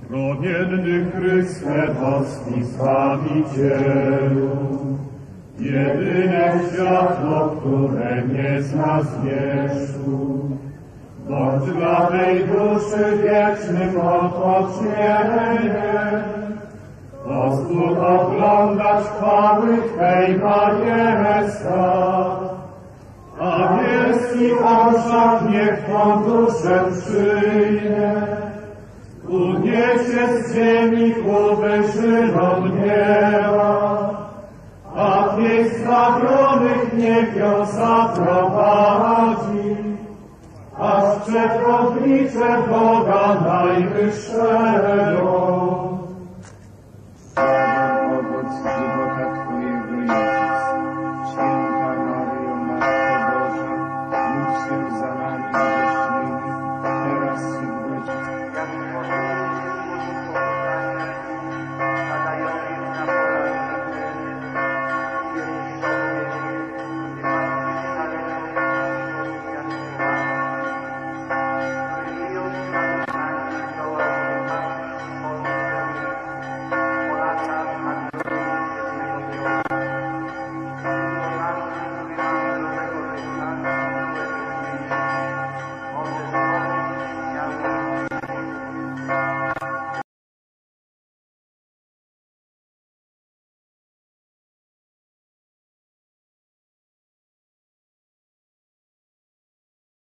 Promienny Chryste, boski Zbawicielu, jedyne światło, które nie zna zwierzchu, bądź dla tej duszy wiecznym odpocznieniem, pozwól oglądać chwały Twej majestat, a wielki orszak niech Twą duszę przyjmie, uniesie z ziemi ku wyżynom nieba, a w miejsc zabronych niech ją zaprowadzi, aż przed oblicze Boga Najwyższego.